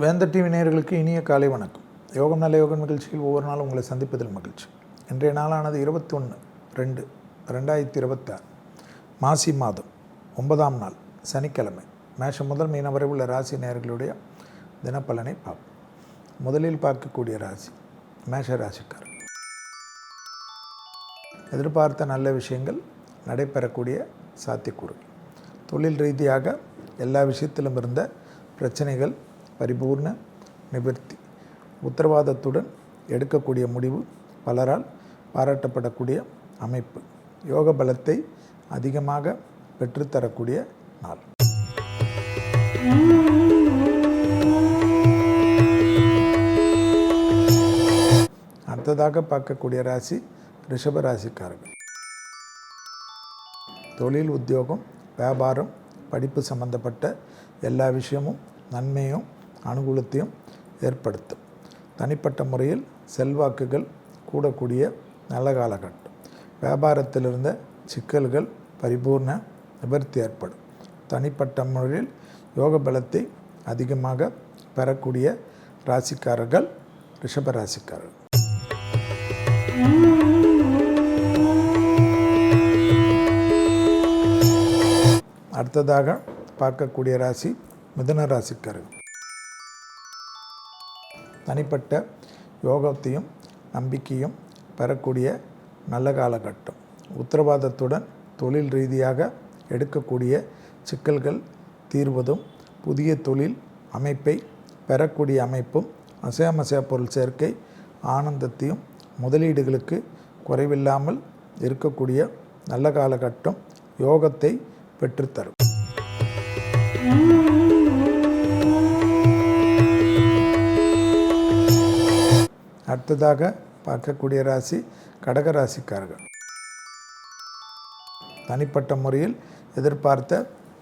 வேந்தர் டிவி நேயர்களுக்கு இனிய காலை வணக்கம். யோகம் நல்ல யோகம் நிகழ்ச்சியில் ஒவ்வொரு நாளும் உங்களை சந்திப்பதில் மகிழ்ச்சி. இன்றைய நாளானது 21/2/2026 மாசி மாதம் 9ஆம் நாள் சனிக்கிழமை. மேஷம் முதல் மீனம் வரை உள்ள ராசி நேயர்களுடைய தினப்பலனை பார்ப்போம். முதலில் பார்க்கக்கூடிய ராசி மேஷ ராசிக்காரர். எதிர்பார்த்த நல்ல விஷயங்கள் நடைபெறக்கூடிய சாத்தியக்கூறுகள். தொழில் ரீதியாக எல்லா விஷயத்திலும் இருந்த பிரச்சனைகள் பரிபூர்ண நிவர்த்தி. உத்தரவாதத்துடன் எடுக்கக்கூடிய முடிவு பலரால் பாராட்டப்படக்கூடிய அமைப்பு. யோக பலத்தை அதிகமாக பெற்றுத்தரக்கூடிய நாள். அடுத்ததாக பார்க்கக்கூடிய ராசி ரிஷப ராசிக்காரர்கள். தொழில், உத்தியோகம், வியாபாரம், படிப்பு சம்பந்தப்பட்ட எல்லா விஷயமும் நன்மையும் அனுகூலத்தையும் ஏற்படுத்தும். தனிப்பட்ட முறையில் செல்வாக்குகள் கூடக்கூடிய நல்ல காலகட்டம். வியாபாரத்தில் இருந்த சிக்கல்கள் பரிபூர்ண நிவர்த்தி ஏற்படும். தனிப்பட்ட முறையில் யோக பலத்தை அதிகமாக பெறக்கூடிய ராசிக்காரர்கள் ரிஷப ராசிக்காரர்கள். அடுத்ததாக பார்க்கக்கூடிய ராசி மிதுன ராசிக்காரர்கள். தனிப்பட்ட யோகத்தையும் நம்பிக்கையும் பெறக்கூடிய நல்ல காலகட்டம். உத்தரவாதத்துடன் தொழில் ரீதியாக எடுக்கக்கூடிய சிக்கல்கள் தீர்வதும், புதிய தொழில் அமைப்பை பெறக்கூடிய அமைப்பும், அசையாமசையா பொருள் சேர்க்கை ஆனந்தத்தையும், முதலீடுகளுக்கு குறைவில்லாமல் இருக்கக்கூடிய நல்ல காலகட்டம் யோகத்தை பெற்றுத்தரும். அடுத்ததாக பார்க்கக்கூடிய ராசி கடக ராசிக்காரர்கள். தனிப்பட்ட முறையில் எதிர்பார்த்த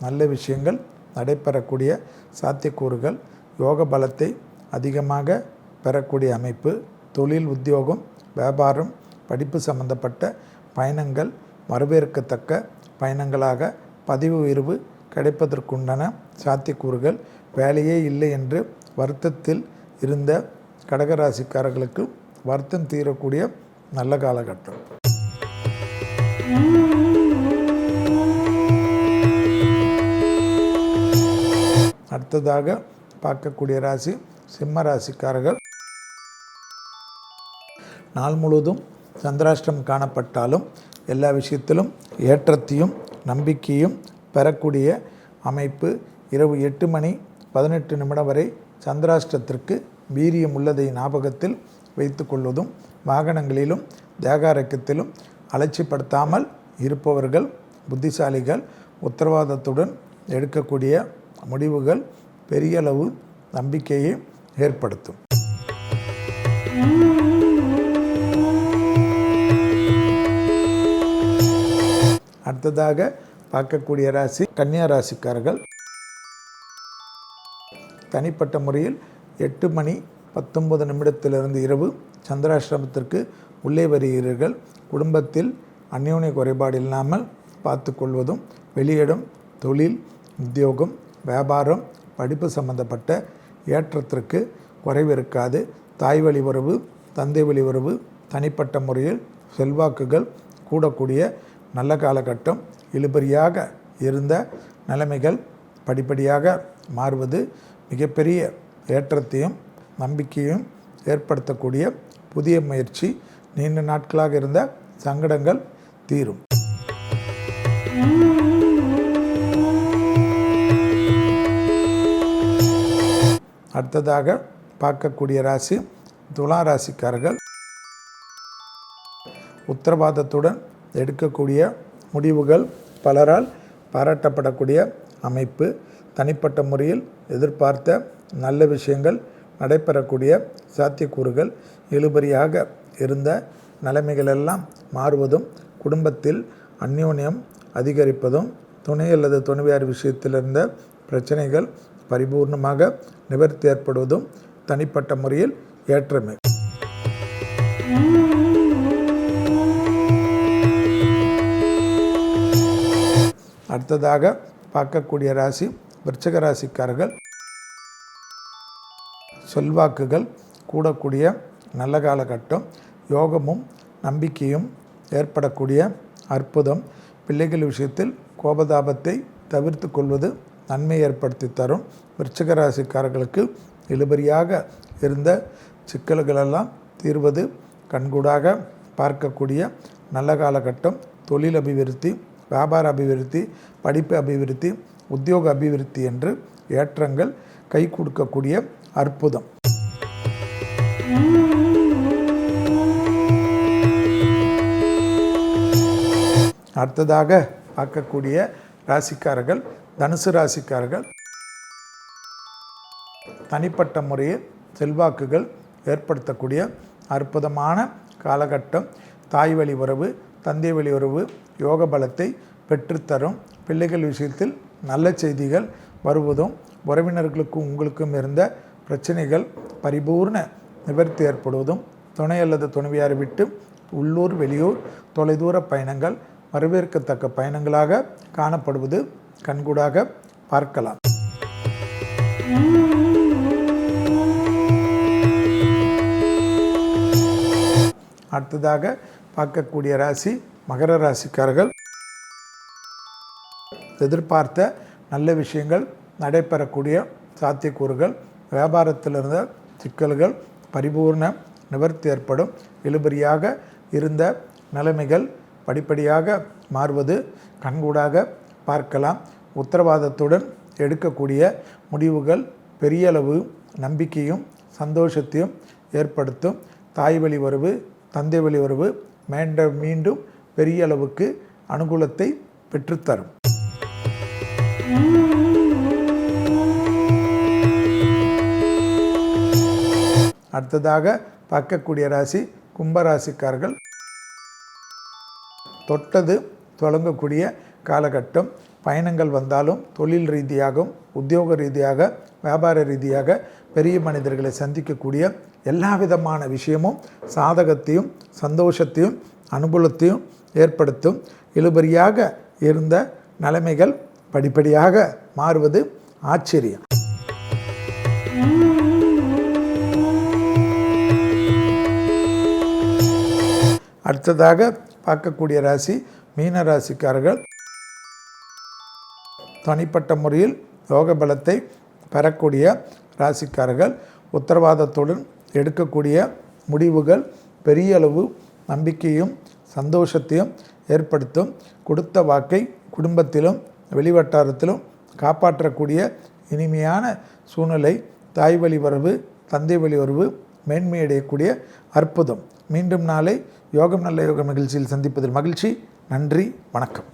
நல்ல விஷயங்கள் நடைபெறக்கூடிய சாத்தியக்கூறுகள். யோக பலத்தை அதிகமாக பெறக்கூடிய அமைப்பு. தொழில், உத்தியோகம், வியாபாரம், படிப்பு சம்பந்தப்பட்ட பயணங்கள் வரவேற்கத்தக்க பயணங்களாக பதிவு உயர்வு கிடைப்பதற்குண்டான சாத்தியக்கூறுகள். வேலையே இல்லை என்று வருத்தத்தில் இருந்த கடகராசிக்காரர்களுக்கு வருத்தம் தீரக்கூடிய நல்ல காலகட்டம். அடுத்ததாக பார்க்கக்கூடிய ராசி சிம்ம ராசிக்காரர்கள். நாள் முழுவதும் சந்திராஷ்டிரம் காணப்பட்டாலும் எல்லா விஷயத்திலும் ஏற்றத்தையும் நம்பிக்கையும் பெறக்கூடிய அமைப்பு. இரவு 8:18 வரை சந்திராஷ்டிரத்திற்கு வீரியம் உள்ளதை ஞாபகத்தில் வைத்து கொள்வதும், வாகனங்களிலும் தேகாரக்கத்திலும் அலட்சிப்படுத்தாமல் இருப்பவர்கள் புத்திசாலிகள். உத்தரவாதத்துடன் எடுக்கக்கூடிய முடிவுகள் பெரிய அளவு நம்பிக்கையை ஏற்படுத்தும். அடுத்ததாக பார்க்கக்கூடிய ராசி கன்னியா ராசிக்காரர்கள். தனிப்பட்ட முறையில் 8:19 இரவு சந்திராஷ்டிரமத்திற்கு உள்ளே வருகிறீர்கள். குடும்பத்தில் அந்யோன்ய குறைபாடு இல்லாமல் பார்த்து கொள்வதும், வெளியிடம், தொழில், உத்தியோகம், வியாபாரம், படிப்பு சம்பந்தப்பட்ட ஏற்றத்திற்கு குறைவிருக்காது. தாய் வழி உறவு, தந்தை வழி உறவு, தனிப்பட்ட முறையில் செல்வாக்குகள் கூடக்கூடிய நல்ல காலகட்டம். இழுபறியாக இருந்த நிலைமைகள் படிப்படியாக மாறுவது மிகப்பெரிய ஏற்றத்தையும் நம்பிக்கையும் ஏற்படுத்தக்கூடிய புதிய முயற்சி. நீண்ட நாட்களாக இருந்த சங்கடங்கள் தீரும். அடுத்ததாக பார்க்கக்கூடிய ராசி துலா ராசிக்காரர்கள். உத்தரவாதத்துடன் எடுக்கக்கூடிய முடிவுகள் பலரால் பாராட்டப்படக்கூடிய அமைப்பு. தனிப்பட்ட முறையில் எதிர்பார்த்த நல்ல விஷயங்கள் நடைபெறக்கூடிய சாத்தியக்கூறுகள். இழுபறியாக இருந்த நிலைமைகளெல்லாம் மாறுவதும், குடும்பத்தில் அந்யோன்யம் அதிகரிப்பதும், துணை அல்லது துணைவியார் விஷயத்தில் இருந்த பிரச்சனைகள் பரிபூர்ணமாக நிவர்த்தி ஏற்படுவதும் தனிப்பட்ட முறையில் ஏற்றமே. அடுத்ததாக பார்க்கக்கூடிய ராசி விருச்சிக ராசிக்காரர்கள். செல்வாக்குகள் கூடக்கூடிய நல்ல காலகட்டம், யோகமும் நம்பிக்கையும் ஏற்படக்கூடிய அற்புதம். பிள்ளைகள் விஷயத்தில் கோபதாபத்தை தவிர்த்து கொள்வது நன்மை ஏற்படுத்தி தரும். விருச்சிக ராசிக்காரர்களுக்கு இழுபறியாக இருந்த சிக்கல்களெல்லாம் தீர்வது கண்கூடாக பார்க்கக்கூடிய நல்ல காலகட்டம். தொழில் அபிவிருத்தி, வியாபார அபிவிருத்தி, படிப்பு அபிவிருத்தி, உத்தியோக அபிவிருத்தி என்று ஏற்றங்கள் கை கொடுக்கக்கூடிய அற்புதம். அடுத்ததாக பார்க்கக்கூடிய ராசிக்காரர்கள் தனுசு ராசிக்காரர்கள். தனிப்பட்ட முறையில் செல்வாக்குகள் ஏற்படுத்தக்கூடிய அற்புதமான காலகட்டம். தாய் வழி உறவு, தந்தை வழி உறவு யோக பலத்தை பெற்றுத்தரும். பிள்ளைகள் விஷயத்தில் நல்ல செய்திகள் வருவதும், உறவினர்களுக்கும் உங்களுக்கும் இருந்த பிரச்சனைகள் பரிபூர்ண நிவர்த்தி ஏற்படுவதும், துணை அல்லது துணைவியாரை விட்டு உள்ளூர் வெளியூர் தொலைதூர பயணங்கள் வரவேற்கத்தக்க பயணங்களாக காணப்படுவது கண்கூடாக பார்க்கலாம். அடுத்ததாக பார்க்கக்கூடிய ராசி மகர ராசிக்காரர்கள். எதிர்பார்த்த நல்ல விஷயங்கள் நடைபெறக்கூடிய சாத்தியக்கூறுகள். வியாபாரத்தில் இருந்த சிக்கல்கள் பரிபூர்ண நிவர்த்தி ஏற்படும். இழுபறியாக இருந்த நிலைமைகள் படிப்படியாக மாறுவது கண்கூடாக பார்க்கலாம். உத்தரவாதத்துடன் எடுக்கக்கூடிய முடிவுகள் பெரிய அளவு நம்பிக்கையும் சந்தோஷத்தையும் ஏற்படுத்தும். தாய் வழி உறவு, தந்தை வழி உறவு மீண்டும் பெரிய அளவுக்கு அனுகூலத்தை பெற்றுத்தரும். அடுத்ததாக பார்க்கக்கூடிய ராசி கும்பராசிக்காரர்கள். தொட்டது தொடங்கக்கூடிய காலகட்டம். பயணங்கள் வந்தாலும் தொழில் ரீதியாகவும் உத்தியோக ரீதியாக வியாபார ரீதியாக பெரிய மனிதர்களை சந்திக்கக்கூடிய எல்லா விதமான விஷயமும் சாதகத்தையும் சந்தோஷத்தையும் அனுகூலத்தையும் ஏற்படுத்தும். இழுபறியாக இருந்த நிலைமைகள் படிப்படியாக மாறுவது ஆச்சரியம். அடுத்ததாக பார்க்கக்கூடிய ராசி மீன ராசிக்காரர்கள். தனிப்பட்ட முறையில் யோக பலத்தை பெறக்கூடிய ராசிக்காரர்கள். உத்தரவாதத்துடன் எடுக்கக்கூடிய முடிவுகள் பெரிய அளவு நம்பிக்கையும் சந்தோஷத்தையும் ஏற்படுத்தும். கொடுத்த வாக்கை குடும்பத்திலும் வெளிவட்டாரத்திலும் காப்பாற்றக்கூடிய இனிமையான சூழ்நிலை. தாய் வழி உறவு, தந்தை வழி உறவு மேன்மையடையக்கூடிய அற்புதம். மீண்டும் நாளை யோகம் நல்ல யோகம் நிகழ்ச்சியில் சந்திப்பதில் மகிழ்ச்சி. நன்றி, வணக்கம்.